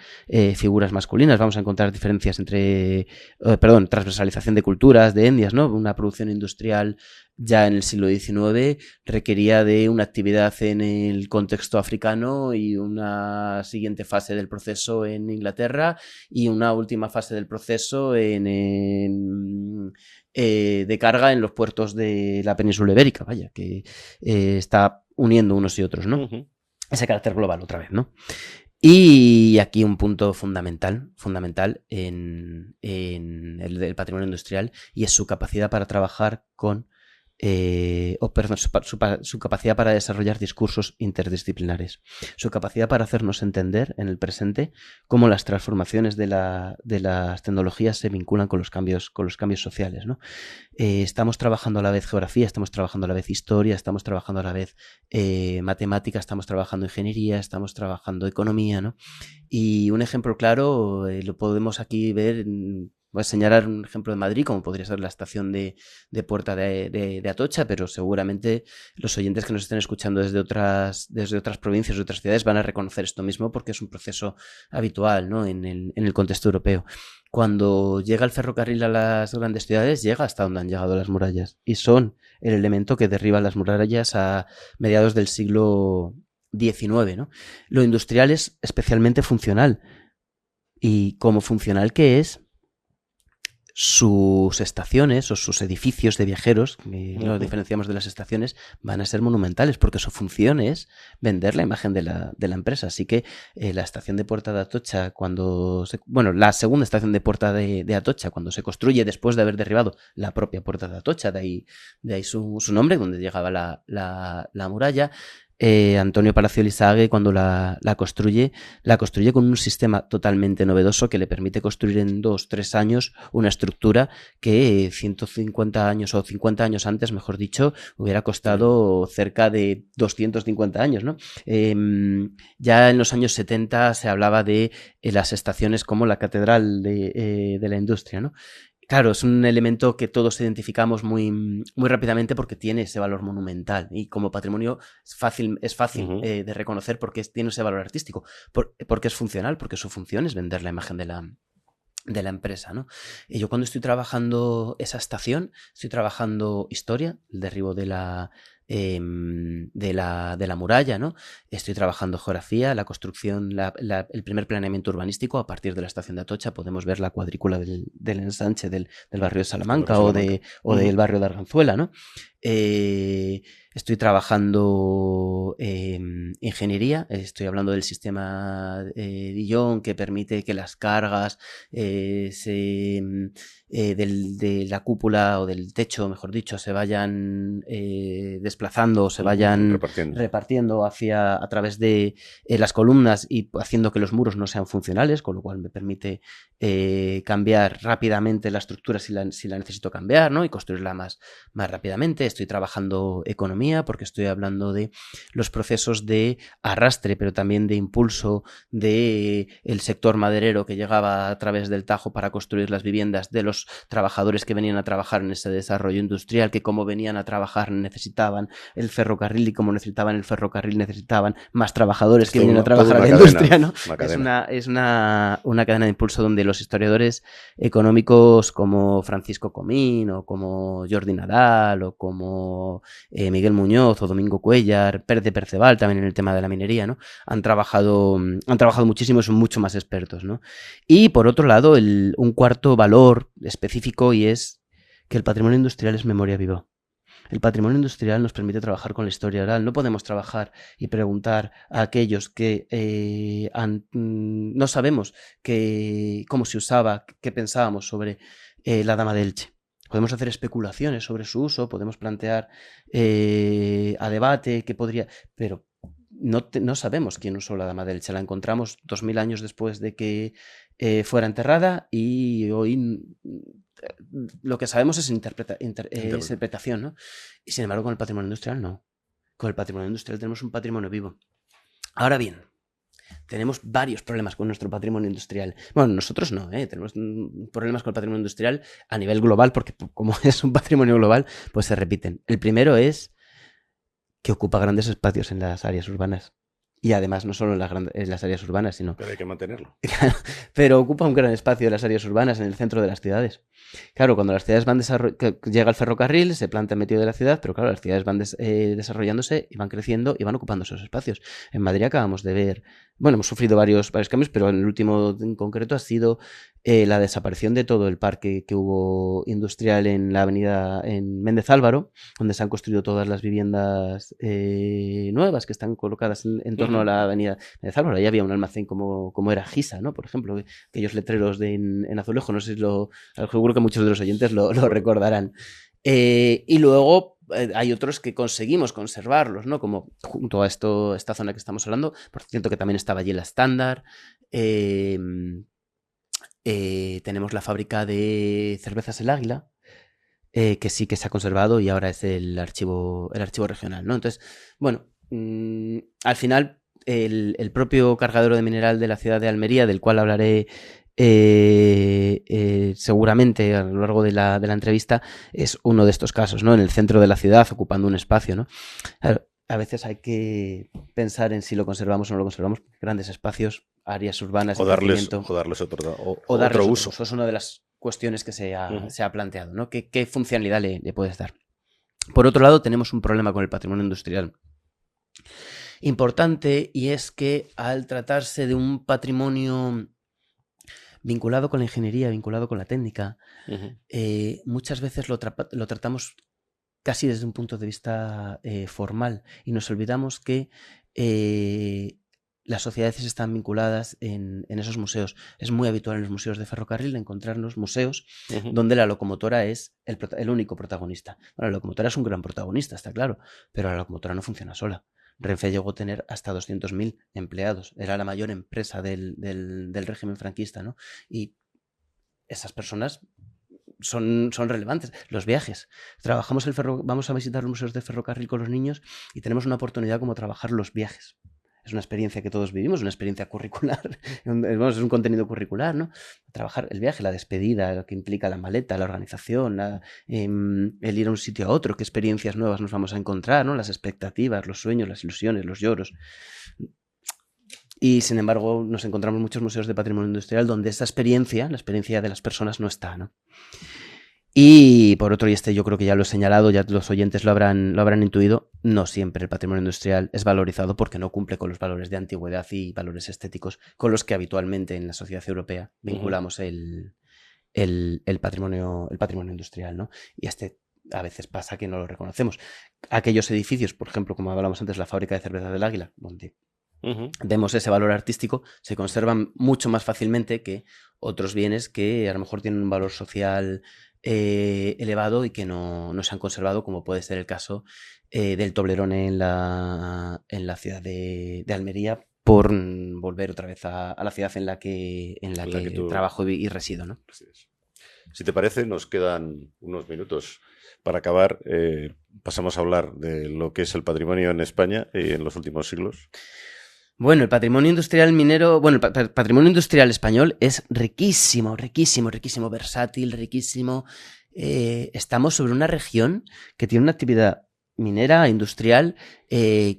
figuras masculinas, vamos a encontrar diferencias entre, transversalización de culturas, de etnias, ¿no? Una producción industrial ya en el siglo XIX requería de una actividad en el contexto africano y una siguiente fase del proceso en Inglaterra y una última fase del proceso de carga en los puertos de la península ibérica, vaya, que está uniendo unos y otros, ¿no? Ese carácter global otra vez, ¿no? Y aquí un punto fundamental en el patrimonio industrial, y es su capacidad para trabajar con su capacidad para desarrollar discursos interdisciplinares, su capacidad para hacernos entender en el presente cómo las transformaciones de las tecnologías se vinculan con los cambios sociales, ¿no? Estamos trabajando a la vez geografía, estamos trabajando a la vez historia, estamos trabajando a la vez matemática, estamos trabajando ingeniería, estamos trabajando economía, ¿no? Y un ejemplo claro lo podemos aquí ver. Voy a señalar un ejemplo de Madrid, como podría ser la estación de Puerta de Atocha, pero seguramente los oyentes que nos estén escuchando desde otras provincias o otras ciudades van a reconocer esto mismo, porque es un proceso habitual, ¿no? en el contexto europeo. Cuando llega el ferrocarril a las grandes ciudades, llega hasta donde han llegado las murallas, y son el elemento que derriba las murallas a mediados del siglo XIX, ¿no? Lo industrial es especialmente funcional, y como funcional que es, sus estaciones o sus edificios de viajeros, que no diferenciamos de las estaciones, van a ser monumentales, porque su función es vender la imagen de la empresa. Así que la estación de Puerta de Atocha, la segunda estación de Puerta de Atocha, cuando se construye después de haber derribado la propia Puerta de Atocha, de ahí su nombre, donde llegaba la muralla. Antonio Palacio Lizague, cuando la construye con un sistema totalmente novedoso que le permite construir en 2-3 años una estructura que 150 años o 50 años antes, mejor dicho, hubiera costado cerca de 250 años, ¿no? Ya en los años 70 se hablaba de las estaciones como la catedral de la industria, ¿no? Claro, es un elemento que todos identificamos muy, muy rápidamente porque tiene ese valor monumental y como patrimonio es fácil de reconocer porque tiene ese valor artístico, porque es funcional, porque su función es vender la imagen de la empresa, ¿no? Y yo cuando estoy trabajando esa estación, estoy trabajando historia, el derribo de la muralla, ¿no? Estoy trabajando geografía, la construcción, el primer planeamiento urbanístico. A partir de la estación de Atocha podemos ver la cuadrícula del ensanche del barrio de Salamanca o del barrio de Arganzuela, ¿no? Estoy trabajando ingeniería, estoy hablando del sistema Dillon que permite que las cargas de la cúpula o del techo, mejor dicho, se vayan desplazando o se vayan repartiendo a través de las columnas y haciendo que los muros no sean funcionales, con lo cual me permite cambiar rápidamente la estructura si la necesito cambiar, ¿no? Y construirla más rápidamente. Estoy trabajando economía porque estoy hablando de los procesos de arrastre, pero también de impulso del sector maderero que llegaba a través del Tajo para construir las viviendas, de los trabajadores que venían a trabajar en ese desarrollo industrial, que como venían a trabajar necesitaban el ferrocarril y como necesitaban el ferrocarril necesitaban más trabajadores que venían a trabajar en la industria, ¿no? Es una cadena de impulso donde los historiadores económicos como Francisco Comín o como Jordi Nadal o como Miguel Muñoz o Domingo Cuéllar, Pérez de Perceval también en el tema de la minería, ¿no? Han trabajado muchísimo y son mucho más expertos, ¿no? Y por otro lado, un cuarto valor específico, y es que el patrimonio industrial es memoria viva. El patrimonio industrial nos permite trabajar con la historia oral. No podemos trabajar y preguntar a aquellos que no sabemos cómo se usaba, qué pensábamos sobre la Dama de Elche. Podemos hacer especulaciones sobre su uso, podemos plantear a debate qué podría... Pero no sabemos quién usó la Dama de Elche. La encontramos 2000 años después de que fuera enterrada y hoy... lo que sabemos es interpretación, ¿no? Y sin embargo con el patrimonio industrial no. Con el patrimonio industrial tenemos un patrimonio vivo. Ahora bien, tenemos varios problemas con nuestro patrimonio industrial. Bueno, nosotros no, tenemos problemas con el patrimonio industrial a nivel global porque como es un patrimonio global, pues se repiten. El primero es que ocupa grandes espacios en las áreas urbanas. Y además no solo en las áreas urbanas, sino... Pero hay que mantenerlo. Pero ocupa un gran espacio en las áreas urbanas, en el centro de las ciudades. Claro, cuando las ciudades van llega el ferrocarril, se planta en medio de la ciudad, pero claro, las ciudades van desarrollándose y van creciendo y van ocupando esos espacios. En Madrid acabamos de ver... Bueno, hemos sufrido varios cambios, pero el último en concreto ha sido la desaparición de todo el parque que hubo industrial en la avenida en Méndez Álvaro, donde se han construido todas las viviendas nuevas que están colocadas en torno a la avenida Méndez Álvaro. Ahí había un almacén como era Gisa, ¿no? Por ejemplo, aquellos letreros en azulejo, no sé si seguro que muchos de los oyentes lo recordarán. Y luego hay otros que conseguimos conservarlos, ¿no? Como junto a esta zona que estamos hablando, por cierto que también estaba allí la Estándar. Tenemos la fábrica de cervezas El Águila, que sí que se ha conservado y ahora es el archivo regional, ¿no? Entonces, bueno, al final el propio cargadero de mineral de la ciudad de Almería, del cual hablaré seguramente a lo largo de la entrevista, es uno de estos casos, ¿no? En el centro de la ciudad, ocupando un espacio, ¿no? A veces hay que pensar en si lo conservamos o no lo conservamos. Grandes espacios, áreas urbanas, o darles otro uso. Eso es una de las cuestiones que se ha planteado, ¿no? ¿Qué funcionalidad le puedes dar? Por otro lado, tenemos un problema con el patrimonio industrial importante, y es que al tratarse de un patrimonio vinculado con la ingeniería, vinculado con la técnica, muchas veces lo tratamos casi desde un punto de vista formal, y nos olvidamos que las sociedades están vinculadas en esos museos. Es muy habitual en los museos de ferrocarril encontrarnos museos donde la locomotora es el único protagonista. Bueno, la locomotora es un gran protagonista, está claro, pero la locomotora no funciona sola. Renfe llegó a tener hasta 200.000 empleados. Era la mayor empresa del régimen franquista, ¿no? Y esas personas son relevantes. Los viajes. Vamos a visitar los museos de ferrocarril con los niños y tenemos una oportunidad como trabajar los viajes. es una experiencia que todos vivimos, una experiencia curricular, es un contenido curricular, ¿no? Trabajar el viaje, la despedida, lo que implica la maleta, la organización, el ir a un sitio a otro, qué experiencias nuevas nos vamos a encontrar, ¿no? Las expectativas, los sueños, las ilusiones, los lloros. Y sin embargo nos encontramos muchos museos de patrimonio industrial donde esa experiencia, la experiencia de las personas, no está, ¿no? Y por otro, y yo creo que ya lo he señalado, ya los oyentes lo habrán intuido, no siempre el patrimonio industrial es valorizado porque no cumple con los valores de antigüedad y valores estéticos con los que habitualmente en la sociedad europea vinculamos el patrimonio industrial, ¿no? Y a veces pasa que no lo reconocemos. Aquellos edificios, por ejemplo, como hablábamos antes, la fábrica de cerveza del Águila, donde vemos ese valor artístico, se conservan mucho más fácilmente que otros bienes que a lo mejor tienen un valor social elevado y que no se han conservado, como puede ser el caso del Toblerone en la ciudad de Almería, por volver otra vez a la ciudad en la que trabajo y resido, ¿no? Si te parece, nos quedan unos minutos para acabar. Pasamos a hablar de lo que es el patrimonio en España en los últimos siglos. Bueno, el patrimonio industrial minero, el patrimonio industrial español es riquísimo, riquísimo, riquísimo, versátil, riquísimo. Estamos sobre una región que tiene una actividad minera industrial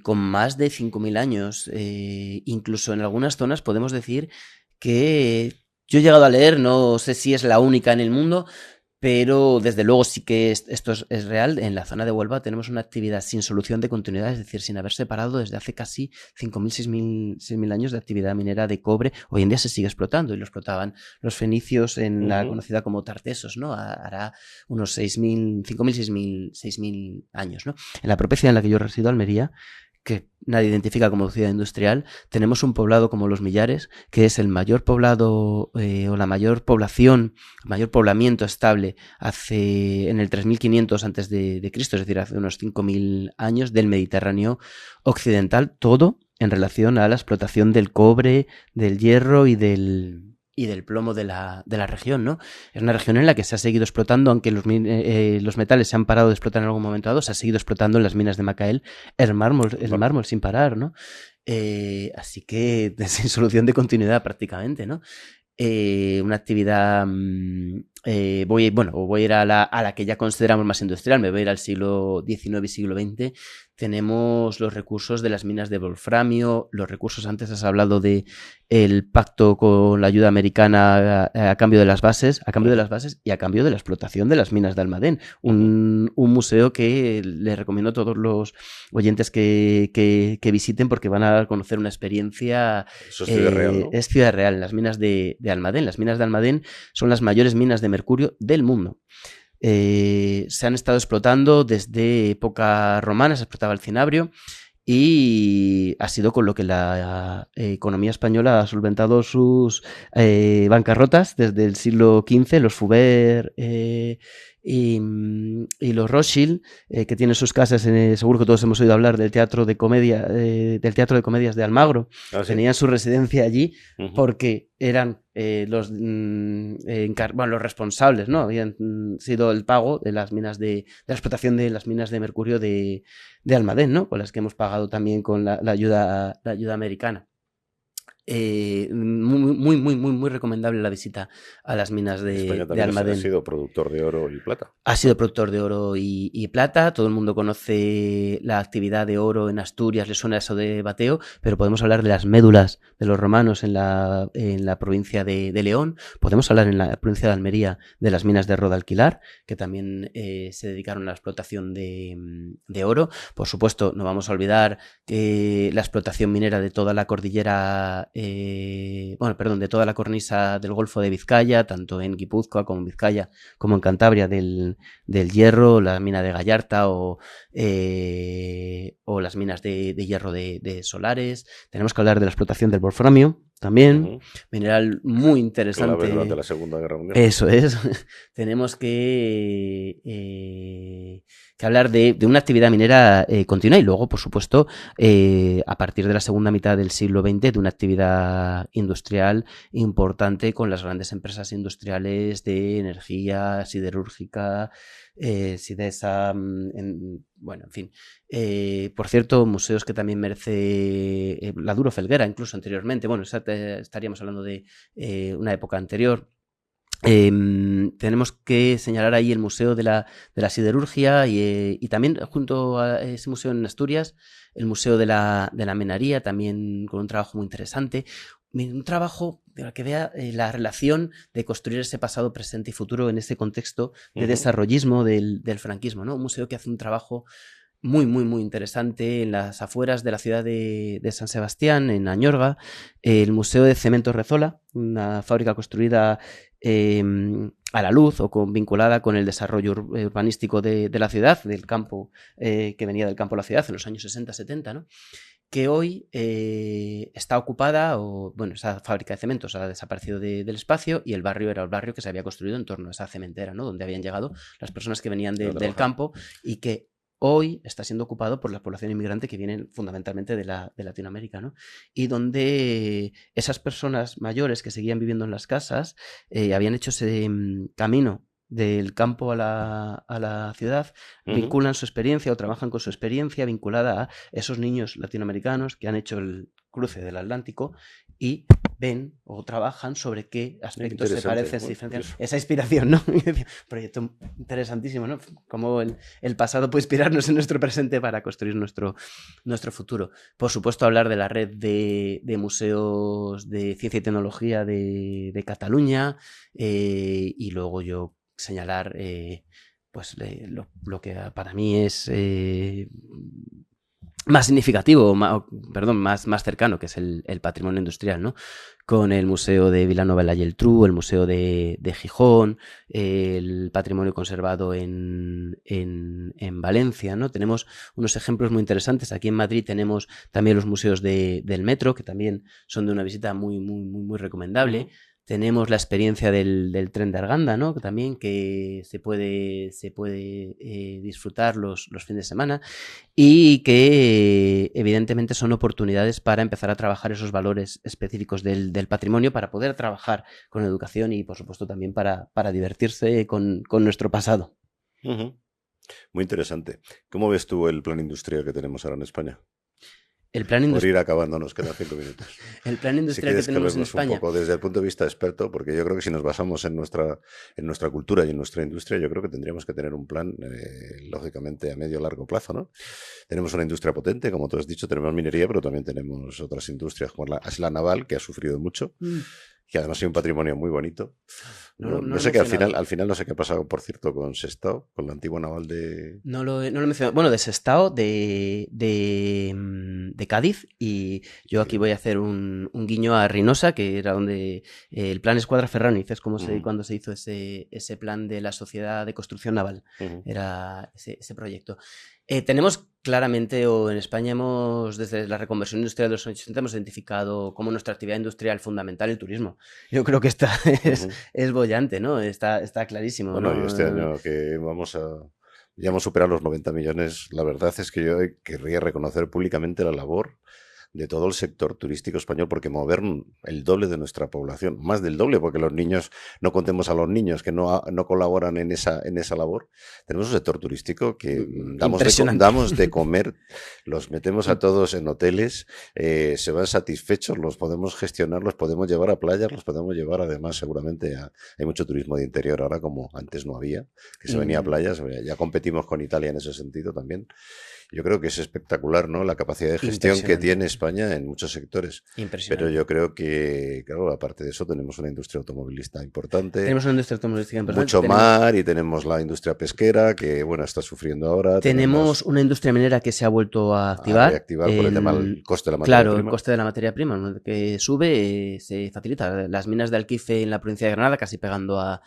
con más de 5.000 años. Incluso en algunas zonas podemos decir que yo he llegado a leer, no sé si es la única en el mundo, pero desde luego sí que esto es real. En la zona de Huelva tenemos una actividad sin solución de continuidad, es decir, sin haberse parado desde hace casi 5.000, 6.000 años de actividad minera de cobre. Hoy en día se sigue explotando y lo explotaban los fenicios en la conocida como Tartesos, ¿no? Hará unos 5.000, 6.000 años, ¿no? En la propia ciudad en la que yo resido, Almería, que nadie identifica como ciudad industrial, tenemos un poblado como Los Millares, que es el mayor poblado o la mayor población, el mayor poblamiento estable en el 3500 antes de Cristo, es decir, hace unos 5.000 años, del Mediterráneo occidental, todo en relación a la explotación del cobre, del hierro y del plomo de la región, ¿no? Es una región en la que se ha seguido explotando, aunque los metales se han parado de explotar en algún momento dado, se ha seguido explotando en las minas de Macael el mármol sin parar, ¿no? Así que sin solución de continuidad prácticamente, ¿no? Una actividad voy a ir a la que ya consideramos más industrial, me voy a ir al siglo XIX y siglo XX. Tenemos los recursos de las minas de wolframio, los recursos, antes has hablado de el pacto con la ayuda americana a cambio de las bases y a cambio de la explotación de las minas de Almadén. Un museo que les recomiendo a todos los oyentes que visiten, porque van a conocer una experiencia. Eso es Ciudad Real, ¿no? Es Ciudad Real, en las minas de Almadén. Las minas de Almadén son las mayores minas de mercurio del mundo. Se han estado explotando desde época romana, se explotaba el cinabrio y ha sido con lo que la economía española ha solventado sus bancarrotas desde el siglo XV, los Foubert y los Rothschild, que tienen sus casas seguro que todos hemos oído hablar del teatro de comedias de Almagro. ¿Sí? Tenían su residencia allí porque eran los responsables, ¿no? Habían sido el pago de las minas de la explotación de las minas de mercurio de Almadén, ¿no? Con las que hemos pagado también con la ayuda americana. Muy recomendable la visita a las minas de Almadén. Ha sido productor de oro y plata. Ha sido productor de oro y plata. Todo el mundo conoce la actividad de oro en Asturias, le suena eso de Bateo, pero podemos hablar de las médulas de los romanos en la provincia de León. Podemos hablar en la provincia de Almería de las minas de Rodalquilar, que también se dedicaron a la explotación de oro. Por supuesto, no vamos a olvidar la explotación minera de toda la cordillera de toda la cornisa del Golfo de Vizcaya, tanto en Guipúzcoa como en Vizcaya, como en Cantabria, del hierro, la mina de Gallarta o las minas de hierro de Solares. Tenemos que hablar de la explotación del wolframio, también, mineral muy interesante. Clave durante la Segunda Guerra Mundial. Eso es. Tenemos que hablar de una actividad minera continua y luego, por supuesto, a partir de la segunda mitad del siglo XX, de una actividad industrial importante con las grandes empresas industriales de energía, siderúrgica, Sidesa, bueno, en fin. Por cierto, museos que también merece la Duro Felguera, incluso anteriormente. Bueno, estaríamos hablando de una época anterior. Tenemos que señalar ahí el Museo de la Siderurgia y también junto a ese museo en Asturias, el Museo de la Menaría, también con un trabajo muy interesante. Un trabajo de que vea la relación de construir ese pasado, presente y futuro en ese contexto de desarrollismo del franquismo, ¿no? Un museo que hace un trabajo muy, muy, muy interesante en las afueras de la ciudad de San Sebastián, en Añorga. El Museo de Cementos Rezola, una fábrica construida a la luz o vinculada con el desarrollo urbanístico de la ciudad, del campo, que venía del campo a la ciudad en los años 60-70, ¿no? Que hoy está ocupada, esa fábrica de cementos ha desaparecido del espacio y el barrio era el barrio que se había construido en torno a esa cementera, ¿no? Donde habían llegado las personas que venían del campo y que hoy está siendo ocupado por la población inmigrante que viene fundamentalmente de Latinoamérica, ¿no? Y donde esas personas mayores que seguían viviendo en las casas habían hecho ese camino del campo a la ciudad, vinculan su experiencia o trabajan con su experiencia vinculada a esos niños latinoamericanos que han hecho el cruce del Atlántico y ven o trabajan sobre qué aspectos se parecen, se diferencian. Esa inspiración, ¿no? Proyecto interesantísimo, ¿no? Cómo el pasado puede inspirarnos en nuestro presente para construir nuestro futuro. Por supuesto, hablar de la red de museos de ciencia y tecnología de Cataluña y luego yo señalar lo que para mí es más significativo, más cercano, que es el patrimonio industrial, ¿no? Con el Museo de Vilanova y la Geltrú, el Museo de Gijón, el patrimonio conservado en Valencia, ¿no? Tenemos unos ejemplos muy interesantes. Aquí en Madrid tenemos también los museos del metro, que también son de una visita muy, muy, muy, muy recomendable. Tenemos la experiencia del tren de Arganda, ¿no? Que también se puede disfrutar los fines de semana y que evidentemente son oportunidades para empezar a trabajar esos valores específicos del patrimonio, para poder trabajar con educación y por supuesto también para divertirse con nuestro pasado. Muy interesante. ¿Cómo ves tú el plan industrial que tenemos ahora en España? El plan Por ir acabando, nos quedan 5 minutos. El plan industrial que tenemos en España. Un poco desde el punto de vista experto, porque yo creo que si nos basamos en nuestra cultura y en nuestra industria, yo creo que tendríamos que tener un plan, lógicamente, a medio o largo plazo, ¿no? Tenemos una industria potente, como tú has dicho, tenemos minería, pero también tenemos otras industrias, como es la naval, que ha sufrido mucho. Que además hay un patrimonio muy bonito. No sé qué, al final no sé qué ha pasado, por cierto, con Sestao, con la antigua naval de... No lo he mencionado. Bueno, de Sestao, de Cádiz, y yo aquí voy a hacer un guiño a Reynosa, que era donde el plan Escuadra Ferraniz, es como cuando se hizo ese plan de la Sociedad de Construcción Naval, era ese proyecto. Tenemos claramente, o en España desde la reconversión industrial de los años 80, hemos identificado como nuestra actividad industrial fundamental el turismo. Yo creo que es bollante, ¿no? Está clarísimo. Bueno, ¿no? Y este año que ya hemos superado los 90 millones, la verdad es que yo querría reconocer públicamente la labor de todo el sector turístico español, porque mover el doble de nuestra población, más del doble, porque los niños, no contemos a los niños que no colaboran en esa labor. Tenemos un sector turístico que damos de comer, los metemos a todos en hoteles, se van satisfechos, los podemos gestionar, los podemos llevar a playas, los podemos llevar además seguramente hay mucho turismo de interior ahora, como antes no había, que se venía a playas, ya competimos con Italia en ese sentido también. Yo creo que es espectacular, ¿no? La capacidad de gestión que tiene España en muchos sectores. Impresionante. Pero yo creo que, claro, aparte de eso, tenemos una industria automovilista importante. Tenemos una industria automovilística importante. Mucho mar, y tenemos la industria pesquera, que, bueno, está sufriendo ahora. Tenemos una industria minera que se ha vuelto a activar. A reactivar por el tema del coste de la materia prima. Claro, el coste de la materia prima, ¿no? Que sube, se facilita. Las minas de Alquife en la provincia de Granada, casi pegando a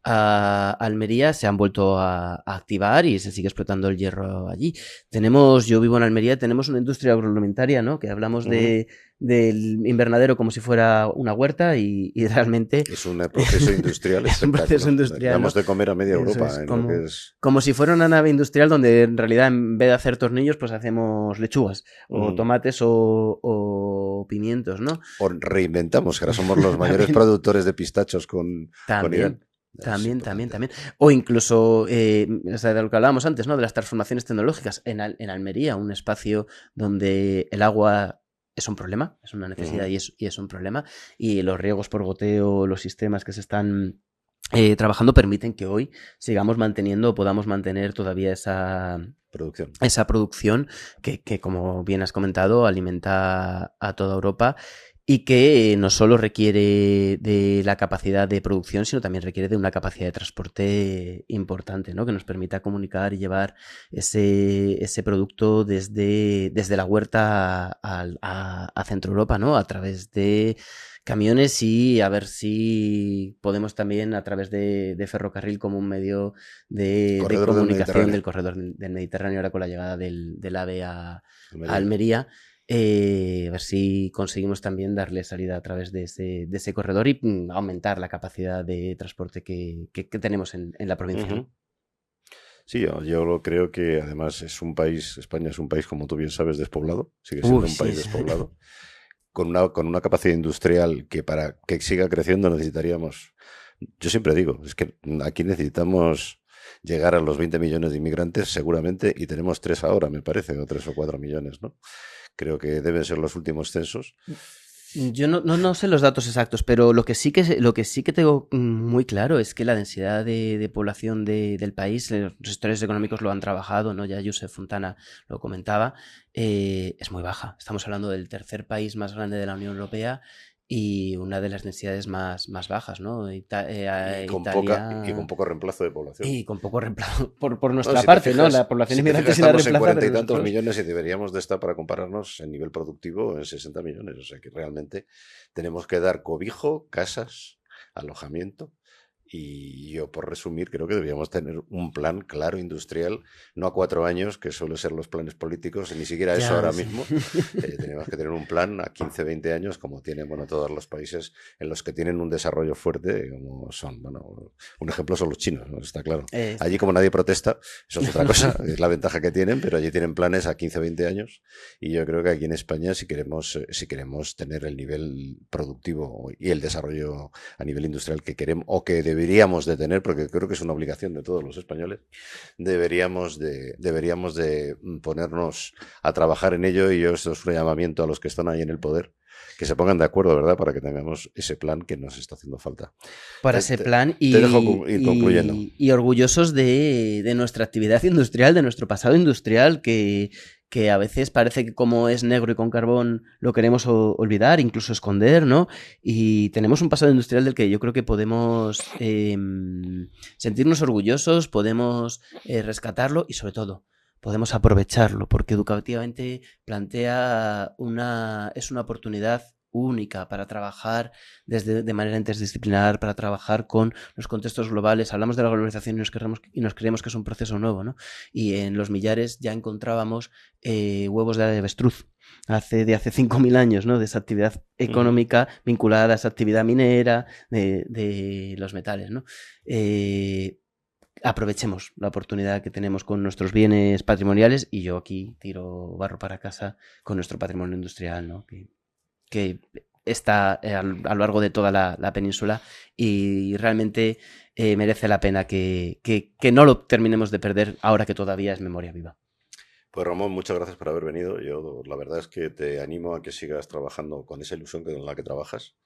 Almería, se han vuelto a activar y se sigue explotando el hierro allí. Yo vivo en Almería, tenemos una industria agroalimentaria, ¿no? Que hablamos del invernadero como si fuera una huerta y realmente... Es un proceso industrial. Es un proceso industrial. Damos de comer a media Europa. Como si fuera una nave industrial donde en realidad en vez de hacer tornillos, pues hacemos lechugas o tomates o pimientos, ¿no? O reinventamos, que ahora somos los mayores productores de pistachos con Irán. También. O incluso, de lo que hablábamos antes, ¿no? De las transformaciones tecnológicas. En Almería, un espacio donde el agua es un problema, es una necesidad y es un problema. Y los riegos por goteo, los sistemas que se están trabajando permiten que hoy sigamos manteniendo o podamos mantener todavía esa producción que, como bien has comentado, alimenta a toda Europa y que no solo requiere de la capacidad de producción, sino también requiere de una capacidad de transporte importante, ¿no? Que nos permita comunicar y llevar ese producto desde la huerta a Centro Europa, ¿no? A través de camiones y a ver si podemos también a través de ferrocarril como un medio de comunicación del corredor del Mediterráneo, ahora con la llegada del AVE a Almería. A ver si conseguimos también darle salida a través de ese corredor y aumentar la capacidad de transporte que tenemos en la provincia. Uh-huh. Sí, yo creo que además España es un país, como tú bien sabes, despoblado, sigue siendo un país despoblado. Con una capacidad industrial que para que siga creciendo necesitaríamos, yo siempre digo, es que aquí necesitamos llegar a los 20 millones de inmigrantes seguramente y tenemos 3 ahora, me parece, o 3 o 4 millones, ¿no? Creo que deben ser los últimos censos. Yo no sé los datos exactos, pero lo que sí que tengo muy claro es que la densidad de población del país, los historiadores económicos lo han trabajado, ¿no? Ya Josep Fontana lo comentaba, es muy baja. Estamos hablando del tercer país más grande de la Unión Europea y una de las densidades más bajas, ¿no? Y con poco reemplazo de población. Y con poco reemplazo por nuestra parte, ¿no? La población inmigrante se la reemplaza. Estamos en 40 y tantos millones y deberíamos de estar, para compararnos en nivel productivo, en 60 millones. O sea que realmente tenemos que dar cobijo, casas, alojamiento. Y yo, por resumir, creo que deberíamos tener un plan claro industrial, no a 4 años, que suelen ser los planes políticos, ni siquiera eso ahora mismo. Tenemos que tener un plan a 15, 20 años, como tienen todos los países en los que tienen un desarrollo fuerte, como son. Un ejemplo son los chinos, ¿no? Está claro. Allí, como nadie protesta, eso es otra cosa, es la ventaja que tienen, pero allí tienen planes a 15, 20 años. Y yo creo que aquí en España, si queremos tener el nivel productivo y el desarrollo a nivel industrial que queremos, o que deberíamos de tener, porque creo que es una obligación de todos los españoles, deberíamos de ponernos a trabajar en ello, y esto es un llamamiento a los que están ahí en el poder, que se pongan de acuerdo, ¿verdad? Para que tengamos ese plan que nos está haciendo falta. Para ese plan te dejo ir concluyendo. Y orgullosos de nuestra actividad industrial, de nuestro pasado industrial, que a veces parece que como es negro y con carbón lo queremos olvidar, incluso esconder, ¿no? Y tenemos un pasado industrial del que yo creo que podemos sentirnos orgullosos, podemos rescatarlo y sobre todo podemos aprovecharlo, porque educativamente es una oportunidad única para trabajar de manera interdisciplinar, para trabajar con los contextos globales. Hablamos de la globalización y nos creemos que es un proceso nuevo, ¿no? Y en Los Millares ya encontrábamos huevos de avestruz de hace 5.000 años, ¿no? De esa actividad económica vinculada a esa actividad minera de los metales, ¿no? Aprovechemos la oportunidad que tenemos con nuestros bienes patrimoniales, y yo aquí tiro barro para casa con nuestro patrimonio industrial, ¿no? Que está a lo largo de toda la península y realmente merece la pena que no lo terminemos de perder ahora que todavía es memoria viva. Pues Ramón, muchas gracias por haber venido. Yo la verdad es que te animo a que sigas trabajando con esa ilusión con la que trabajas,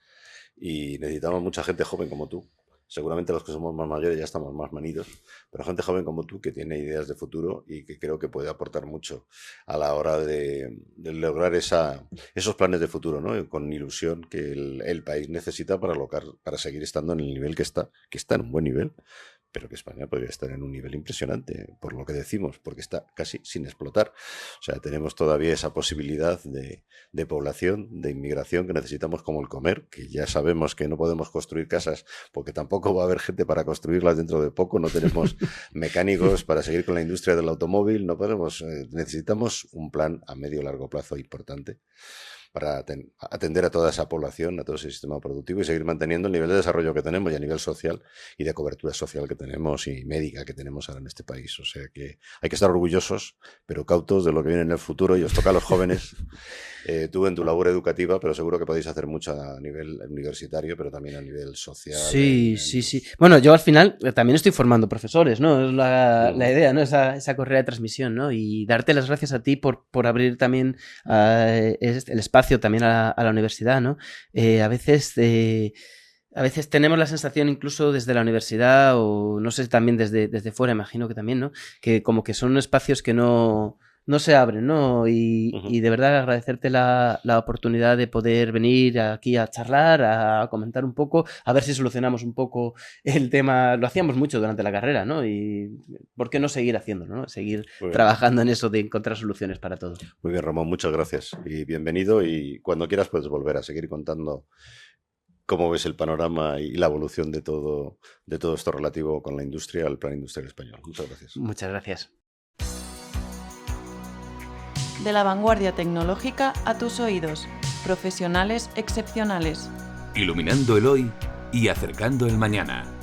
y necesitamos mucha gente joven como tú. Seguramente los que somos más mayores ya estamos más manidos, pero gente joven como tú que tiene ideas de futuro y que creo que puede aportar mucho a la hora de lograr esos planes de futuro, ¿no? Con ilusión que el país necesita para seguir estando en el nivel que está en un buen nivel, pero que España podría estar en un nivel impresionante, por lo que decimos, porque está casi sin explotar. O sea, tenemos todavía esa posibilidad de población, de inmigración que necesitamos, como el comer, que ya sabemos que no podemos construir casas porque tampoco va a haber gente para construirlas dentro de poco, no tenemos mecánicos para seguir con la industria del automóvil, no podemos, necesitamos un plan a medio y largo plazo importante para atender a toda esa población, a todo ese sistema productivo y seguir manteniendo el nivel de desarrollo que tenemos y a nivel social y de cobertura social que tenemos y médica que tenemos ahora en este país. O sea que hay que estar orgullosos, pero cautos de lo que viene en el futuro y os toca a los jóvenes. Tú en tu labor educativa, pero seguro que podéis hacer mucho a nivel universitario, pero también a nivel social. Sí. Bueno, yo al final también estoy formando profesores, ¿no? Es la idea, ¿no? Esa carrera de transmisión, ¿no? Y darte las gracias a ti por abrir también el espacio también a la universidad, ¿no? A veces tenemos la sensación, incluso desde la universidad, o no sé, también desde fuera, imagino que también, ¿no? Que como que son espacios que no se abren, ¿no? Y de verdad agradecerte la oportunidad de poder venir aquí a charlar, a comentar un poco, a ver si solucionamos un poco el tema. Lo hacíamos mucho durante la carrera, ¿no? Y ¿por qué no seguir haciéndolo, ¿no? Seguir trabajando en eso de encontrar soluciones para todo. Muy bien, Ramón, muchas gracias y bienvenido, y cuando quieras puedes volver a seguir contando cómo ves el panorama y la evolución de todo esto relativo con la industria, al Plan Industrial Español. Muchas gracias. Muchas gracias. De la vanguardia tecnológica a tus oídos. Profesionales excepcionales. Iluminando el hoy y acercando el mañana.